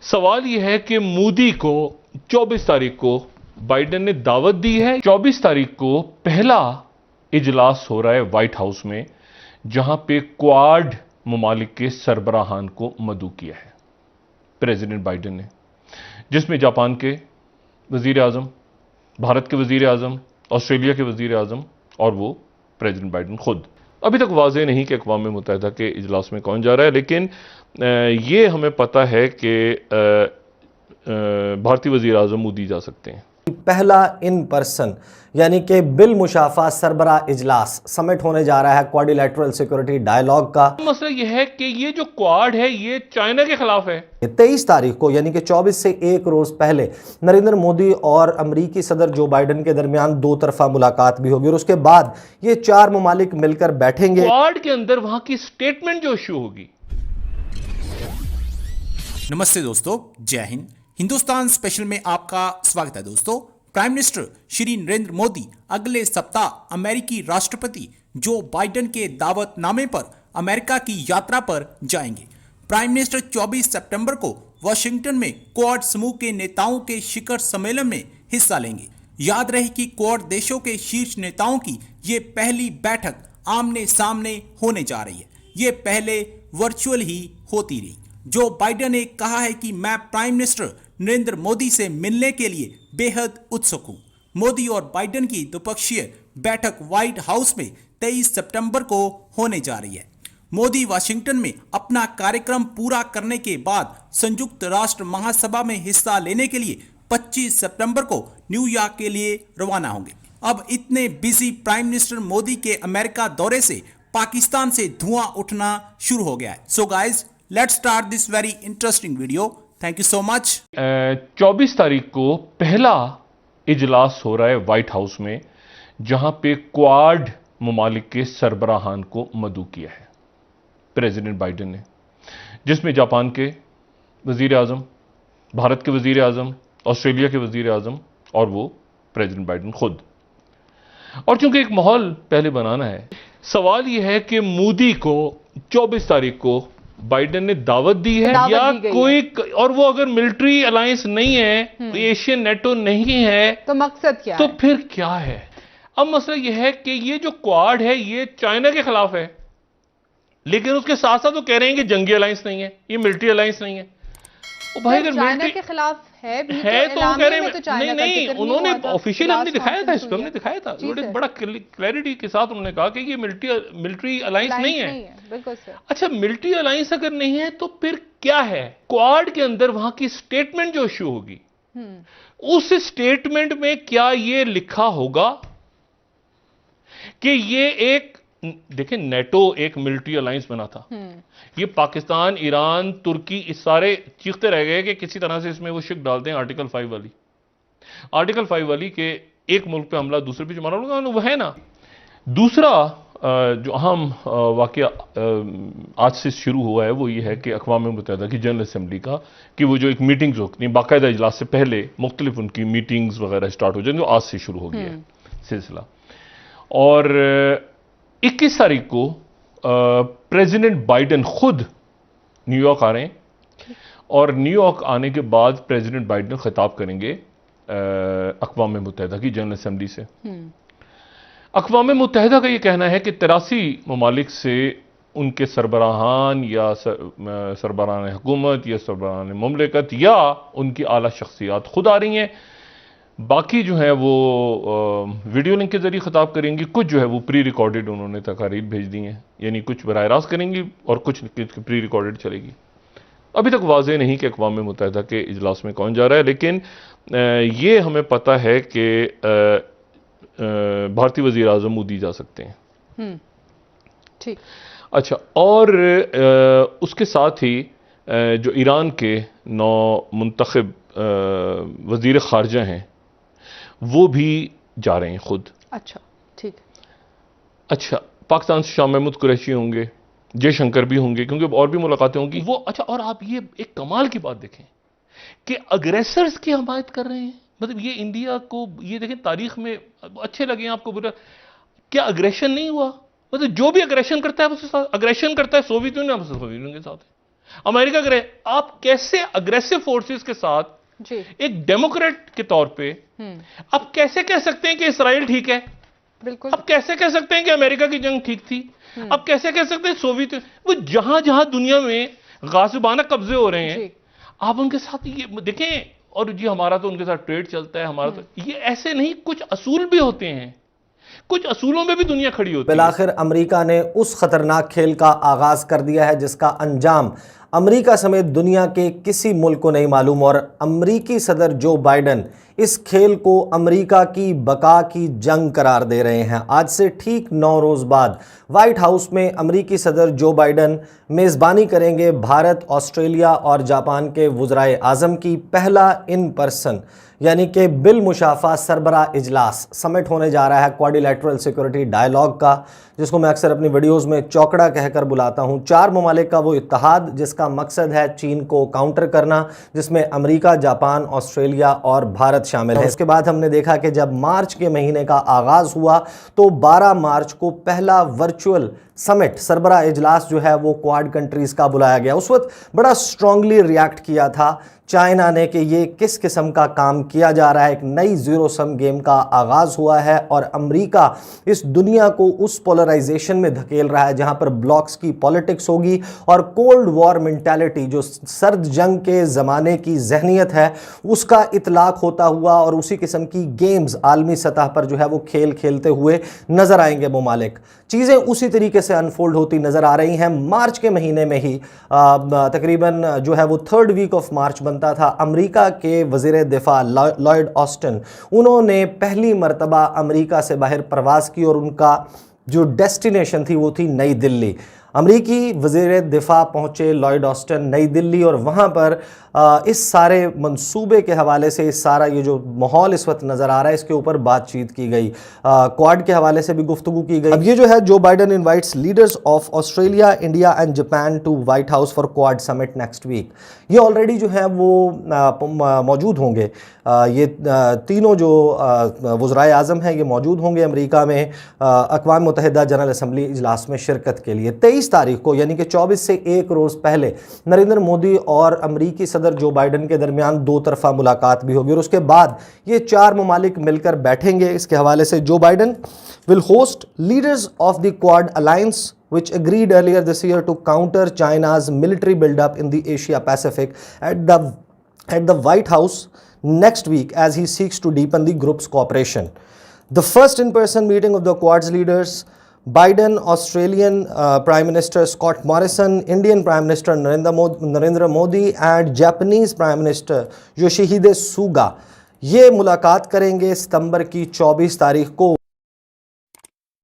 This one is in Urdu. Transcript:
سوال یہ ہے کہ مودی کو 24 تاریخ کو بائیڈن نے دعوت دی ہے۔ 24 تاریخ کو پہلا اجلاس ہو رہا ہے وائٹ ہاؤس میں، جہاں پہ کوآڈ ممالک کے سربراہان کو مدعو کیا ہے پریزیڈنٹ بائیڈن نے، جس میں جاپان کے وزیر اعظم، بھارت کے وزیر اعظم، آسٹریلیا کے وزیر اعظم اور وہ پریزیڈنٹ بائیڈن خود۔ ابھی تک واضح نہیں کہ اقوام متحدہ کے اجلاس میں کون جا رہا ہے، لیکن یہ ہمیں پتہ ہے کہ بھارتی وزیر اعظم مودی جا سکتے ہیں۔ پہلا ان پرسن یعنی کہ بالمشافہ سربراہ اجلاس سمٹ ہونے جا رہا ہے کوارڈیلیٹرل سیکورٹی ڈائیلاگ کا۔ مسئلہ یہ ہے کہ یہ جو کوآڈ ہے یہ چائنا کے خلاف ہے۔ 23 تاریخ کو یعنی کہ 24 سے ایک روز پہلے نریندر مودی اور امریکی صدر جو بائیڈن کے درمیان دو طرفہ ملاقات بھی ہوگی، اور اس کے بعد یہ چار ممالک مل کر بیٹھیں گے۔ کوآڈ کے اندر وہاں کی سٹیٹمنٹ جو ایشو ہوگی۔ نمستے دوستو، جے ہند۔ ہندوستان اسپیشل میں آپ کا سواگت ہے دوستو۔ پرائم منسٹر شری نریندر مودی اگلے سپتاہ امریکی راشٹرپتی جو بائیڈن کے دعوت نامے پر امریکہ کی یاترا پر جائیں گے۔ پرائم منسٹر 24 سپٹمبر کو واشنگٹن میں کوآڈ سموہ کے نیتاؤں کے شکر سمیلن میں حصہ لیں گے۔ یاد رہے کہ کوآڈ دیشوں کے شیرش نیتاؤں کی یہ پہلی بیٹھک آمنے سامنے ہونے جا رہی ہے۔ یہ پہلے ورچوئل ہی ہوتی رہی۔ جو بائیڈن نے کہا ہے کہ میں پرائم منسٹر نریندر مودی سے ملنے کے لیے بے حد اتسک ہوں۔ مودی اور بائیڈن کی دوپکشیہ بیٹھک وائٹ ہاؤس میں 23 سپٹمبر کو ہونے جا رہی ہے۔ مودی واشنگٹن میں اپنا کارکرم پورا کرنے کے بعد سنجکت راشٹر مہا سبھا میں حصہ لینے کے لیے 25 سپٹمبر کو نیو یارک کے لیے روانہ ہوں گے۔ اب اتنے بزی پرائم منسٹر مودی کے امریکہ دورے سے پاکستان سے دھواں اٹھنا شروع ہو گیا ہے۔ So guys, let's start this very interesting video. Thank you so much. 24 تاریخ کو پہلا اجلاس ہو رہا ہے وائٹ ہاؤس میں، جہاں پہ کوآڈ ممالک کے سربراہان کو مدعو کیا ہے پریزیڈنٹ بائیڈن نے، جس میں جاپان کے وزیر اعظم، بھارت کے وزیر اعظم، آسٹریلیا کے وزیر اعظم اور وہ پریزیڈنٹ بائیڈن خود۔ اور چونکہ ایک ماحول پہلے بنانا ہے، سوال یہ ہے کہ مودی کو 24 تاریخ کو بائیڈن نے دعوت دی ہے یا کوئی، اور وہ اگر ملٹری الائنس نہیں ہے، ایشین نیٹو نہیں ہے، تو مقصد کیا ہے؟ تو پھر کیا ہے؟ اب مسئلہ یہ ہے کہ یہ جو کوآڈ ہے یہ چائنا کے خلاف ہے، لیکن اس کے ساتھ ساتھ وہ کہہ رہے ہیں کہ جنگی الائنس نہیں ہے، یہ ملٹری الائنس نہیں ہے۔ چائنا کے خلاف ہے بھی تو وہ کہہ رہے ہیں نہیں، انہوں نے آفیشیل ہم نے دکھایا تھا، اس پہ ہم نے دکھایا تھا بڑا کلیئرٹی کے ساتھ انہوں نے کہا کہ یہ ملٹری الائنس نہیں ہے۔ بالکل سر۔ اچھا، ملٹری الائنس اگر نہیں ہے تو پھر کیا ہے؟ کوآڈ کے اندر وہاں کی سٹیٹمنٹ جو ایشو ہوگی، اس سٹیٹمنٹ میں کیا یہ لکھا ہوگا کہ یہ ایک، دیکھیں نیٹو ایک ملٹری الائنس بنا تھا، یہ پاکستان، ایران، ترکی، اس سارے چیختے رہ گئے کہ کسی طرح سے اس میں وہ شک ڈال دیں آرٹیکل 5 والی کہ ایک ملک پہ حملہ دوسرے پہ جو مارا ہوگا وہ ہے نا۔ دوسرا جو اہم واقعہ آج سے شروع ہوا ہے وہ یہ ہے کہ اقوام متحدہ کی جنرل اسمبلی کا کہ وہ جو ایک میٹنگز ہوتی ہیں باقاعدہ اجلاس سے پہلے، مختلف ان کی میٹنگز وغیرہ سٹارٹ ہو جائیں، جو آج سے شروع ہو گیا ہے سلسلہ۔ اور 21 تاریخ کو پریزیڈنٹ بائیڈن خود نیو یارک آ رہے ہیں، اور نیو یارک آنے کے بعد پریزیڈنٹ بائیڈن خطاب کریں گے اقوام متحدہ کی جنرل اسمبلی سے۔ اقوام متحدہ کا یہ کہنا ہے کہ 83 ممالک سے ان کے سربراہان یا سربراہان حکومت یا سربراہان مملکت یا ان کی اعلیٰ شخصیات خود آ رہی ہیں۔ باقی جو ہیں وہ ویڈیو لنک کے ذریعے خطاب کریں گی، کچھ جو ہے وہ پری ریکارڈڈ انہوں نے تقاریر بھیج دی ہیں، یعنی کچھ براہ راست کریں گی اور کچھ پری ریکارڈڈ چلے گی۔ ابھی تک واضح نہیں کہ اقوام متحدہ کے اجلاس میں کون جا رہا ہے، لیکن یہ ہمیں پتہ ہے کہ بھارتی وزیر اعظم مودی جا سکتے ہیں۔ ٹھیک۔ اچھا، اور اس کے ساتھ ہی جو ایران کے نو منتخب وزیر خارجہ ہیں وہ بھی جا رہے ہیں خود۔ اچھا ٹھیک۔ اچھا، پاکستان سے شاہ محمود قریشی ہوں گے، جے شنکر بھی ہوں گے، کیونکہ اور بھی ملاقاتیں ہوں گی وہ۔ اچھا، اور آپ یہ ایک کمال کی بات دیکھیں کہ اگریسرز کی حمایت کر رہے ہیں، مطلب یہ انڈیا کو، یہ دیکھیں تاریخ میں اچھے لگے آپ کو برا، کیا اگریشن نہیں ہوا؟ مطلب جو بھی اگریشن کرتا ہے اس کے ساتھ اگریشن کرتا ہے، سوویت یونین کے ساتھ ہے۔ امریکہ کرے. آپ کیسے اگریسو فورسز کے ساتھ جی ایک ڈیموکریٹ کے طور پہ آپ کیسے کہہ سکتے ہیں کہ اسرائیل ٹھیک ہے؟ بالکل. آپ کیسے کہہ سکتے ہیں کہ امریکہ کی جنگ ٹھیک تھی؟ آپ کیسے کہہ سکتے ہیں سوویت وہ جہاں جہاں دنیا میں غاصبانہ قبضے ہو رہے ہیں جی آپ ان کے ساتھ یہ دیکھیں. اور جی ہمارا تو ان کے ساتھ ٹریڈ چلتا ہے ہمارا تو یہ ایسے نہیں. کچھ اصول بھی ہوتے ہیں, کچھ اصولوں میں بھی دنیا کھڑی ہوتی ہے. بالآخر امریکہ نے اس خطرناک کھیل کا آغاز کر دیا ہے جس کا انجام امریکہ سمیت دنیا کے کسی ملک کو نہیں معلوم, اور امریکی صدر جو بائیڈن اس کھیل کو امریکہ کی بقا کی جنگ قرار دے رہے ہیں. آج سے ٹھیک 9 روز بعد وائٹ ہاؤس میں امریکی صدر جو بائیڈن میزبانی کریں گے بھارت, آسٹریلیا اور جاپان کے وزرائے اعظم کی پہلا ان پرسن یعنی کہ بالمشافہ سربراہ اجلاس سمٹ ہونے جا رہا ہے کوارڈیلیٹرل سیکورٹی ڈائیلاگ کا, جس کو میں اکثر اپنی ویڈیوز میں چوکڑا کہہ کر بلاتا ہوں. 4 ممالک کا وہ اتحاد جس کا مقصد ہے چین کو کاؤنٹر کرنا, جس میں امریکہ, جاپان, آسٹریلیا اور بھارت شامل ہے. اس کے بعد ہم نے دیکھا کہ جب مارچ کے مہینے کا آغاز ہوا تو 12 مارچ کو پہلا ورچوئل سمٹ سربراہ اجلاس جو ہے وہ کواد کنٹریز کا بلایا گیا. اس وقت بڑا سٹرونگلی ریاکٹ کیا تھا چائنا نے کہ یہ کس قسم کا کام کیا جا رہا ہے. ایک نئی زیرو سم گیم کا آغاز ہوا ہے اور امریکہ اس دنیا کو اس پولرائزیشن میں دھکیل رہا ہے جہاں پر بلاکس کی پولیٹکس ہوگی اور کولڈ وار منٹیلٹی جو سرد جنگ کے زمانے کی ذہنیت ہے اس کا اطلاق ہوتا ہوا, اور اسی قسم کی گیمز عالمی سطح پر جو ہے وہ کھیل کھیلتے ہوئے نظر آئیں گے ممالک. چیزیں اسی طریقے سے انفولڈ ہوتی نظر آ رہی ہیں. مارچ کے مہینے میں ہی تقریباً جو ہے وہ 3rd ویک آف مارچ بنتا تھا, امریکہ کے وزیر دفاع لائیڈ آسٹن انہوں نے پہلی مرتبہ امریکہ سے باہر پرواز کی, اور ان کا جو ڈیسٹینیشن تھی وہ تھی نئی دلی. امریکی وزیر دفاع پہنچے لائیڈ آسٹن نئی دلی, اور وہاں پر اس سارے منصوبے کے حوالے سے اس سارا یہ جو ماحول اس وقت نظر آ رہا ہے اس کے اوپر بات چیت کی گئی, کواد کے حوالے سے بھی گفتگو کی گئی. اب یہ جو ہے Joe Biden invites leaders of Australia, India and Japan to White House for Quad summit next week. یہ آلریڈی جو ہے وہ موجود ہوں گے, یہ تینوں جو وزرائے اعظم ہیں یہ موجود ہوں گے امریکہ میں اقوام متحدہ جنرل اسمبلی اجلاس میں شرکت کے لیے. 23 تاریخ کو یعنی کہ 24 سے 1 روز پہلے نریندر مودی اور امریکی صدر جو بائیڈن کے درمیان 2 طرفہ ملاقات بھی ہوگی, اور اس کے بعد یہ 4 ممالک مل کر بیٹھیں گے. اس کے حوالے سے Joe Biden will host leaders of the Quad Alliance which agreed earlier this year to counter China's military buildup in the Asia Pacific at the White House next week as he seeks to deepen the group's cooperation. The first in-person meeting of the Quad's leaders, Biden, Australian Prime Minister Scott Morrison, Indian Prime Minister Narendra Modi and Japanese Prime Minister Yoshihide Suga, یہ ملاقات کریں گے ستمبر کی 24 تاریخ کو.